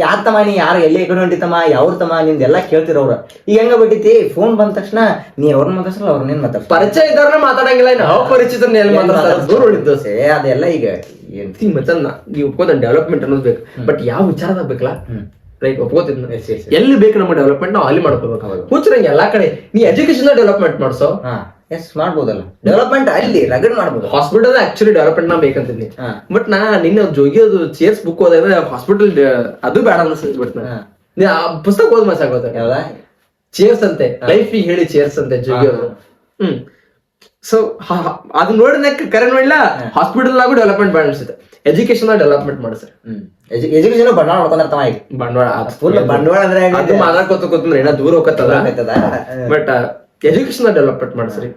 ಯಾರ ತಮ್ಮ, ನೀ ಯಾರು ಎಲ್ಲಿ ಕಡೆ ಹೊಂಟಿತಮ್ಮ, ಯಾವ್ರ ತಮ್ಮ, ನಿಮ್ದೆಲ್ಲಾ ಕೇಳ್ತಿರೋವ್ರ. ಈಗ ಹೆಂಗ ಬಿಟ್ಟಿತಿ, ಫೋನ್ ಬಂದ ತಕ್ಷಣ ನೀ ಅವ್ರನ್ನ ಮಾತಾಡ್ಸಲ್ಲ, ಅವ್ರನ್ನೇನ್ ಮಾತಾಡ್ತ, ಪರಿಚಯ ಇದ್ದಾರ ಮಾತಾಡಂಗಿಲ್ಲ, ಅಪರಿಚಿತರನ್ನ ಎಲ್ಲಿ ಮಾತಾಡ್ತಾರೆ, ದೂರ ಉಳಿದ ಅದೆಲ್ಲ. ಈಗ ನೀವು ಒಪ್ಕೋದ ಡೆವಲಪ್ಮೆಂಟ್ ಅನ್ನೋದು ಬೇಕು, ಬಟ್ ಯಾವ ವಿಚಾರದಾಗ ಬೇಕಲ್ಲ, ರೈಟ್ ಒಪ್ಕೋತಿದ್ನ. ಎಲ್ಲಿ ಬೇಕು ನಮ್ಮ ಡೆವಲಪ್ಮೆಂಟ್, ನಾವು ಅಲ್ಲಿ ಮಾಡ್ಕೋಬೇಕು. ಹುಚ್ಚರಂಗೆ ಎಲ್ಲಾ ಕಡೆ ನೀ ಎಜುಕೇಶನ್ ಡೆವಲಪ್ಮೆಂಟ್ ಮಾಡ್ಸೋ, ಮಾಡ್ಬೋದಲ್ಲ ಡೆವಲಪ್ಮೆಂಟ್, ಅಲ್ಲಿ ರಗಡ್ ಮಾಡ್ಬೋದು. ಹಾಸ್ಪಿಟಲ್ ಆಕ್ಚುಲಿ ಡೆವಲಪ್ಮೆಂಟ್ ನಾ ಬೇಕಂತಿದ್ನಿ. ಬಟ್ ನಾ ನಿನ್ನ ಜೋಗಿ ಅದು ಚೇರ್ಸ್ ಬುಕ್ ಹೋದಾಗ ಹಾಸ್ಪಿಟಲ್ ಅದು ಬೇಡ ಅನ್ಸ್ಬಿಟ್. ನಾ ಪುಸ್ತಕ ಓದ್ ಮಸಾಗೋದ ಯಾವ್ದ ಚೇರ್ಸ್ ಅಂತೆ, ಲೈಫ್ ಹೇಳಿ ಚೇರ್ಸ್ ಅಂತೆ ಜೋಗಿ ಅವರು. ಸೊ ಅದನ್ನ ನೋಡಿದ ಕರೆ ನೋಡಿಲ್ಲ, ಹಾಸ್ಪಿಟಲ್ ಆಗು ಡೆವಲಪ್ಮೆಂಟ್ ಬೇಡ ಅನ್ಸುತ್ತೆ, ಎಜುಕೇಶನ್ ಡೆವಲಪ್ಮೆಂಟ್ ಮಾಡಿ ಸರ್. ಎಜುಕೇಶನ್ ಬಂಡವಾಳ ಮಾಡ್ಕೊಂಡ್ರ ಬಂಡವಾಳ ಬಂಡವಾಳ ಅಂದ್ರೆ ಅದು ಮಾತಾಡ್ಕೊತ ಕೂತಂದ್ರೆ ಏನೋ ದೂರ ಹೋಗತ್ತದ. ಬಟ್ ಎಜುಕೇಶನ್ ಡೆವಲಪ್ಮೆಂಟ್ ಮಾಡ್ಸ್ರಿ.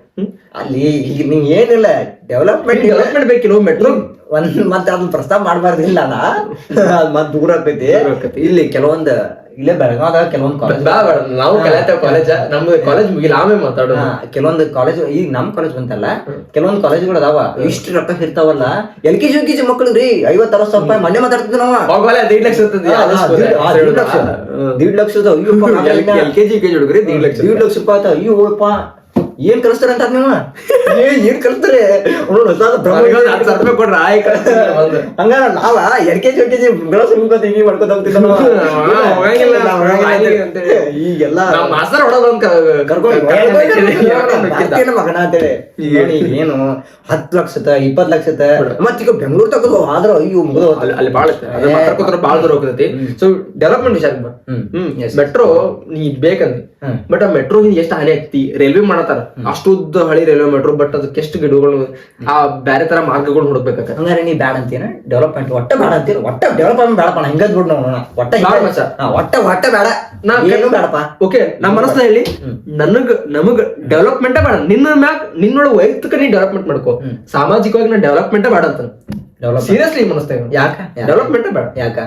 ಅಲ್ಲಿ ಈಗ ನೀವ್ ಏನಿಲ್ಲ, ಡೆವಲಪ್ಮೆಂಟ್ ಬೇಕಿಲ್ಲ. ಮೆಟ್ರೋ ಮತ್ತೆ ಅದನ್ನ ಪ್ರಸ್ತಾವ ಮಾಡ್ಬಾರ್ದಿಲ್ಲ, ಮತ್ ದೂರ ಆಕೈತಿ. ಇಲ್ಲಿ ಕೆಲವೊಂದ್ ಇಲ್ಲೇ ಬೆಳಗಾವದಾಗ ಕೆಲವೊಂದ್ ಕಾಲೇಜ್, ನಾವು ಕಲಿತೇವ್ ಕಾಲೇಜ್, ನಮ್ದು ಕಾಲೇಜ್ ಮುಗಿಲ್ಲ ಆಮೇಲೆ ಮಾತಾಡೋಣ. ಕೆಲವೊಂದ್ ಕಾಲೇಜ್, ಈಗ ನಮ್ ಕಾಲೇಜ್ ಬಂತಲ್ಲ, ಕೆಲವೊಂದ್ ಕಾಲೇಜ್ಗಳು ಅದಾವ, ಇಷ್ಟು ರೊಕ್ಕ ಇರ್ತಾವಲ್ಲ. LKG UKG ಮಕ್ಳಿಗ್ರಿ 50-60 ರೂಪಾಯಿ ಮನೆ ಮಾತಾಡ್ತಿದ್ವಿ ನಾವು. 1.5 ಲಕ್ಷ ಇರ್ತದೆ, 1.5 ಲಕ್ಷದ LKG UKG ಹುಡುಗ್ರಿ 1.5 ಲಕ್ಷ ರೂಪಾಯಿ. ಅಯ್ಯೋಪ್ಪ, ಏನ್ ಕಲಿಸ್ತಾರ ಅಂತ ನೀವು, ಏನ್ ಕಲಿಸ್ತಾರೆ ಕೊಡ್ರ. ಹಂಗಾರ ನಾವ LKG UKG ಹಿಂಗಿ ಮಾಡ್ಕೊತ ಹೋಗ್ತಿದ್ದ. ಈಗೆಲ್ಲ ಮಾಸ್ತರ್ ಹೊಡೋದ್ ಮಗನ ಅಂತೇಳಿ ಏನು 10 ಲಕ್ಷದ 20 ಲಕ್ಷದ ಮತ್ತೀಗ ಬೆಂಗಳೂರು ತಗೋದು ಆದ್ರ ಅಯ್ಯೋ ಮುಗಿದು ಅಲ್ಲಿ ಬಾಳ ಬಾಳ ದೂರ ಹೋಗ್ತೈತಿ. ಸೊ ಡೆವಲಪ್ಮೆಂಟ್ ವಿಚಾರ ಮೆಟ್ರೋ ನೀ ಬೇಕಂದ್ರೆ, ಬಟ್ ಆ ಮೆಟ್ರೋ ಹಿಂದ್ ಎಷ್ಟು ಹಾನಿ ಆಗ್ತಿ. ರೈಲ್ವೆ ಮಾಡತ್ತಾರ, ಅಷ್ಟು ಉದ್ದ ಹಳಿ ರೈಲ್ವೆ ಮೆಟ್ರೋ, ಬಟ್ ಅದಕ್ಕೆ ಎಷ್ಟು ಗಿಡಗಳು ಆ ಬೇರೆ ತರ ಮಾರ್ಗಗಳು ಹುಡುಕ್ಬೇಕಾಗ. ಹಂಗಾರೆ ನೀ ಬ್ಯಾಡ ಅಂತೀನ ಡೆವಲಪ್ಮೆಂಟ್ ಒಟ್ಟ ಬೇಡ ಅಂತೀರ, ಒಟ್ಟ ಡೆವಲಪ್ಮೆಂಟ್ ಬೇಡಪ್ಪ, ನಾ ಹಿಂಗದ್ ಬಿಡ್ ನೋಡೋಣ, ಒಟ್ಟ ಒಟ್ಟ ಬೇಡ, ಏನು ಬೇಡಪ್ಪ. ಓಕೆ, ನಮ್ಮ ಮನಸ್ನ ಹೇಳಿ, ನಮಗ್ ಡೆವಲಪ್ಮೆಂಟ್ ಬೇಡ, ನಿನ್ನೊಳಗೆ ವೈಯಕ್ತಿಕ ನೀ ಡೆವಲಪ್ಮೆಂಟ್ ಮಾಡ್ಕೋ, ಸಾಮಾಜಿಕವಾಗಿ ನಾ ಡೆವಲಪ್ಮೆಂಟ್ ಬೇಡ ಅಂತ ಸೀರಿಯಸ್ಲಿ ಮನಸ್ತಾಗ. ಯಾಕ ಡೆವಲಪ್ಮೆಂಟ್ ಬೇಡ. ಯಾಕ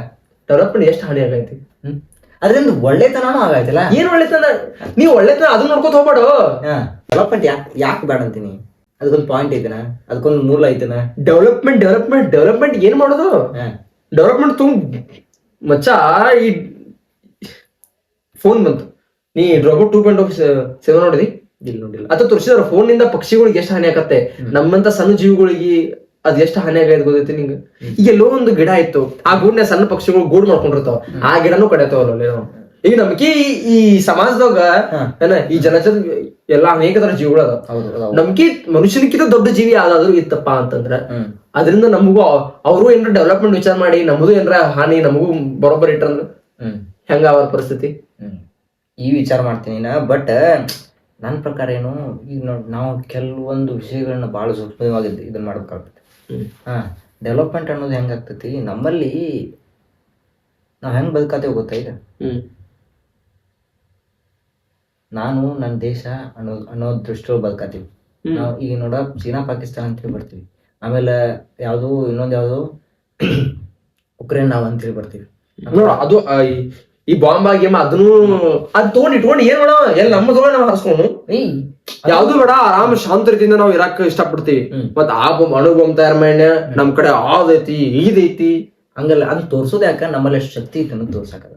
ಡೆವಲಪ್ಮೆಂಟ್ ಎಷ್ಟು ಹಾನಿ ಆಗೈತಿ, ಅದ್ರಿಂದ ಒಳ್ಳೆತನೂ ಆಗಾಯ್ತಲ್ಲ. ಏನ್ ಒಳ್ಳೆತನ, ನೀ ಒಳ್ಳೆತನ ಅದನ್ನ ನೋಡ್ಕೋತ ಹೋಗ್ಬೇಡ. ಡೆವಲಪ್ಮೆಂಟ್ ಯಾಕೆ ಬೇಡ ಅಂತೀನಿ, ಅದಕ್ಕೊಂದು ಪಾಯಿಂಟ್ ಐತನ, ಅದಕ್ಕೊಂದು ಮೂಲ ಐತನ. ಡೆವಲಪ್ಮೆಂಟ್ ಏನ್ ಮಾಡೋದು, ಡೆವಲಪ್ಮೆಂಟ್ ಮಚ್ಚ. ಈ ಫೋನ್ ಬಂತು, ನೀ ರೋಬೋಟ್ 2.7 ನೋಡಿದಿ? ನೋಡಿಲ್ಲ. ಅಥವಾ ತೋರಿಸಿದ್ರ ಫೋನ್ ನಿಂದ ಪಕ್ಷಿಗಳಿಗೆ ಎಷ್ಟು ಹಾನಿ ಆಗತ್ತೆ, ನಮ್ಮಂತ ಸಣ್ಣ ಜೀವಿಗಳಿಗೆ ಅದ್ ಎಷ್ಟು ಹಾನಿ ಆಗೈತೆ ಗೊತ್ತೈತಿ ನಿಂಗೆ? ಈಗ ಎಲ್ಲೋ ಒಂದು ಗಿಡ ಇತ್ತು, ಆ ಗೂಡ್ನ ಸಣ್ಣ ಪಕ್ಷಿಗಳು ಗೂಡ್ ಮಾಡ್ಕೊಂಡಿರ್ತಾವ, ಆ ಗಿಡನೂ ಕಡಿತಾವಲ್ಲ. ಈಗ ನಮ್ಗೆ ಈ ಸಮಾಜದಾಗ ಏನ ಈ ಜನಜದ ಎಲ್ಲಾ ಅನೇಕ ತರ ಜೀವಿಗಳು ಅದಾವ. ನಮ್ಗೆ ಮನುಷ್ಯನಕ್ಕಿಂತ ದೊಡ್ಡ ಜೀವಿ ಯಾವ್ದಾದ್ರು ಇತ್ತಪ್ಪ ಅಂತಂದ್ರ ಅದರಿಂದ ನಮಗೂ ಅವರು ಏನಾರ ಡೆವಲಪ್ಮೆಂಟ್ ವಿಚಾರ ಮಾಡಿ ನಮಗೂ ಏನಾರ ಹಾನಿ ನಮಗೂ ಬರೋಬ್ಬರ್ ಇಟ್ಟಂದ್ರ ಹೆಂಗ ಅವ್ರ ಪರಿಸ್ಥಿತಿ? ಈ ವಿಚಾರ ಮಾಡ್ತೀನಿ ನಾ. ಬಟ್ ನನ್ನ ಪ್ರಕಾರ ಏನು, ಈಗ ನೋಡಿ ನಾವು ಕೆಲವೊಂದು ವಿಷಯಗಳನ್ನ ಬಹಳ ಸೂಕ್ಷ್ಮವಾಗಿ ಇದನ್ನ ಮಾಡ್ಬೇಕಾಗ್ತದೆ. ಡೆವಲಪ್ಮೆಂಟ್ ಅನ್ನೋದು ಹೆಂಗಾಗ್ತೈತಿ ನಮ್ಮಲ್ಲಿ, ನಾವ್ ಹೆಂಗ್ ಬದುಕತ್ತೇವೆ ಗೊತ್ತಾ? ಈಗ ನಾನು ನನ್ನ ದೇಶ ಅನ್ನೋ ದೃಷ್ಟಿಯೊಳಗೆ ಬದುಕತ್ತೀವಿ ನಾವು. ಈಗ ನೋಡ, ಚೀನಾ ಪಾಕಿಸ್ತಾನ ಅಂತೇಳಿ ಬರ್ತೀವಿ, ಆಮೇಲೆ ಯಾವ್ದು ಇನ್ನೊಂದು ಯಾವ್ದು ಉಕ್ರೇನ್ ನಾವು ಅಂತೇಳಿ ಬರ್ತೀವಿ. ನೋಡ, ಅದು ಈ ಬಾಂಬ್ ಆಗಿ ಅದನ್ನು ಅದ್ ತಗೊಂಡ್ ಇಟ್ಕೊಂಡು ಏನ್ ಮಾಡೋಣ, ಎಲ್ಲ ನಮ್ಮ ತಗೊಂಡ್ ನಾವ್ ಹರಿಸ್ಕೊಂಡು ಯಾವ್ದು ಬೇಡ, ಆರಾಮ ಶಾಂತ ರೀತಿಯಿಂದ ನಾವ್ ಇರಾಕ್ ಇಷ್ಟಪಡ್ತೀವಿ. ಮತ್ ಆ ಅಣು ಬಾಂಬ್ ತಯಾರ ಮಾಡಿ ನಮ್ ಕಡೆ ಆದೈತಿ ಈದೈತಿ ಹಂಗಲ್ಲ. ಅದ್ ತೋರ್ಸೋದ್ ಯಾಕ ನಮ್ಮಲ್ಲಿ ಎಷ್ಟು ಶಕ್ತಿ ಐತೆ ಅನ್ನೋದು ತೋರ್ಸಕದ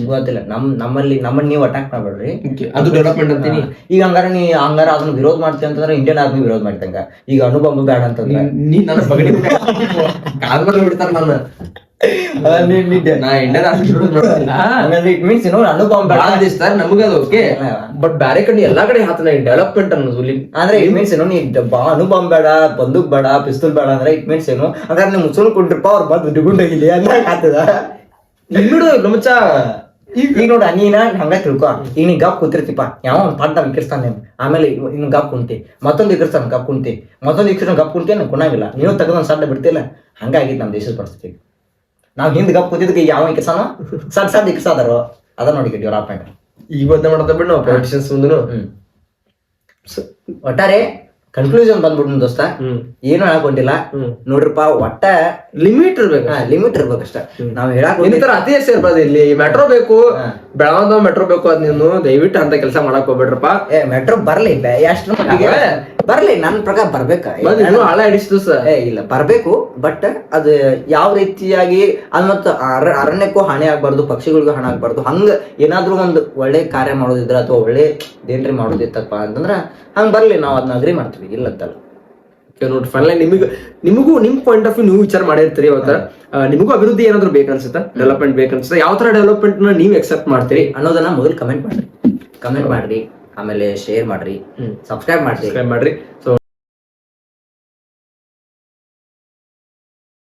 ಗೊತ್ತಿಲ್ಲ. ನಮ್ಮನ್ನ ನೀವು ಅಟ್ಯಾಕ್ ಮಾಡ್ಬೇಡ್ರಿ, ಅದು ಡೆವಲಪ್ಮೆಂಟ್ ಅಂತೀನಿ. ಈಗ ಹಂಗಾರ ಅದನ್ನ ವಿರೋಧ ಮಾಡ್ತೀವಿ ಅಂತಂದ್ರೆ ಇಂಡಿಯನ್ ಆರ್ಮಿ ವಿರೋಧ ಮಾಡ್ತಂಗ. ಈಗ ಅಣು ಬಾಂಬ್ ಬೇಡ ಅಂತಂದ್ರೆ ನೀ ನನ್ನ ಬಗಡಿ ಬಿಡ್ತಾರ ನನ್ನ ನಮಗದು ಓಕೆ. ಬಟ್ ಬ್ಯಾರೆ ಕಡೆ ಎಲ್ಲಾ ಕಡೆ ಹಾತನ ಡೆವಲಪ್ಮೆಂಟ್ ಅನ್ನೋದು ಅಂದ್ರೆ ಇಟ್ ಮೀನ್ಸ್ ಏನು, ನೀ ಅಣು ಬಾಂಬ್ ಬೇಡ, ಬಂದೂಕ್ ಬೇಡ, ಪಿಸ್ತೂಲ್ ಬೇಡ ಅಂದ್ರೆ ಇಟ್ ಮೀನ್ಸ್ ಏನು, ಅಂದ್ರೆ ನೀವು ಮುಚ್ಚೋನ್ ಕೊಟ್ಟಿರಪ್ಪ ಅವ್ರು ಬಂದು ಡಿಗುಂಡಾಗಿಲ್ಲ ಅಂತ ಆಗ್ತದ. ನಮಚ ಈಗ ನೋಡ, ನೀನ ಹಂಗ ತಿಳ್ಕೊ. ಈಗ ನೀ ಗಪ್ ಕೂತಿರ್ತಿಪ್ಪ, ಯಾವ ಒಂದ್ ಪಾಠ ವಿಕರಿಸ್ತಾನೆ, ಆಮೇಲೆ ಇನ್ನು ಗಪ್ ಕುಂತಿ, ಮತ್ತೊಂದು ವಿಕರಿಸ್ತಾನ ಗಪ್ ಕುಂತಿ, ಮತ್ತೊಂದು ವಿಕರಿಸ್ತಾನ ಗಪ್ ಕುಂತಿ, ನನ್ ಕುಣಾಗಿಲ್ಲ, ನೀವು ತೆಗೆದೊಂದ್ ಸಡ್ಡ ಬಿಡ್ತಿಲ್ಲ. ಹಂಗಾಗಿತ್ತು ನಮ್ಮ ದೇಶದ ಪರಿಸ್ಥಿತಿ. ನಾವ್ ಹಿಂದ್ ಗಪ್ ಕೂತಿದ್ದಕ್ಕೆ ಯಾವ ವಿಕರ್ಸಾನ ಸಡ್ ವಿಕರ್ಸಾದಾರೋ ಅದ ನೋಡಿ ಡೆವಲಪ್ಮೆಂಟ್. ಈಗ ಬದನೆ ಮಾಡತ್ತ ಬಿಡ್ ನಾವು ಪೊಲಿಟಿಷಿಯನ್ಸ್ ಮುಂದನು. ಒಟ್ಟಾರೆ ಕನ್ಕ್ಲೂಷನ್ ಬಂದ್ಬಿಟ್ಟು ದೋಸ್ತ, ಏನು ಹೇಳಕೊಂಡಿಲ್ಲ ನೋಡ್ರಪ್ಪ, ಒಟ್ಟ ಲಿಮಿಟ್ ಇರ್ಬೇಕು, ಲಿಮಿಟ್ ಇರ್ಬೇಕಷ್ಟ. ನಾವ್ ಹೇಳಕ್ ಅತಿ ಹೆಚ್ಚು ಇರ್ಬಾರ್ದು. ಇಲ್ಲಿ ಮೆಟ್ರೋ ಬೇಕು, ಬೆಳಗಾವ್ ಮೆಟ್ರೋ ಬೇಕು, ಅದ್ ನೀನು ದಯವಿಟ್ಟು ಅಂತ ಕೆಲಸ ಮಾಡಕ್ ಹೋಗ್ಬೇಡ್ರಪ್ಪ. ಮೆಟ್ರೋ ಬರ್ಲಿ, ಎಷ್ಟು ಬರ್ಲಿ, ನನ್ ಪ್ರಕಾರ ಬರ್ಬೇಕ, ಹಾಳ ಹಿಡಿಸ್ತು ಇಲ್ಲ ಬರ್ಬೇಕು. ಬಟ್ ಅದು ಯಾವ ರೀತಿಯಾಗಿ ಅದ್ ಮತ್ತ ಅರಣ್ಯಕ್ಕೂ ಹಾನಿ ಆಗ್ಬಾರ್ದು, ಪಕ್ಷಿಗಳಿಗೂ ಹಾನಿ ಆಗ್ಬಾರ್ದು. ಹಂಗ ಏನಾದ್ರು ಒಂದು ಒಳ್ಳೆ ಕಾರ್ಯ ಮಾಡೋದಿದ್ರ ಅಥವಾ ಒಳ್ಳೆ ಏನ್ರಿ ಮಾಡೋದಿತ್ತಪ್ಪ ಅಂತಂದ್ರ ಹಂಗ ಬರ್ಲಿ, ನಾವ್ ಅದನ್ನ ಅಗ್ರಿ ಮಾಡ್ತೀವಿ, ಇಲ್ಲ ಅಂತಲ್ಲ. ನೋಡಿ ಫೈನಲ್ ನಿಮಗೂ ನಿಮ್ ಪಾಯಿಂಟ್ ಆಫ್ ವ್ಯೂ ನೀವು ವಿಚಾರ ಮಾಡಿರ್ತೀರಿ. ಅವತ್ತ ನಿಮಗೂ ಅಭಿವೃದ್ಧಿ ಏನಾದ್ರು ಬೇಕನ್ಸುತ್ತಾ, ಡೆವಲಪ್ಮೆಂಟ್ ಬೇಕನ್ಸುತ್ತಾ, ಯಾವ ತರ ಡೆವಲಪ್ಮೆಂಟ್ ನ ನೀವು ಎಕ್ಸೆಪ್ಟ್ ಮಾಡ್ತೀರಿ ಅನ್ನೋದನ್ನ ಮೊದಲು ಕಮೆಂಟ್ ಮಾಡ್ರಿ, ಆಮೇಲೆ ಶೇರ್ ಮಾಡ್ರಿ, ಸಬ್ಸ್ಕ್ರೈಬ್ ಮಾಡ್ರಿ. ಸೊ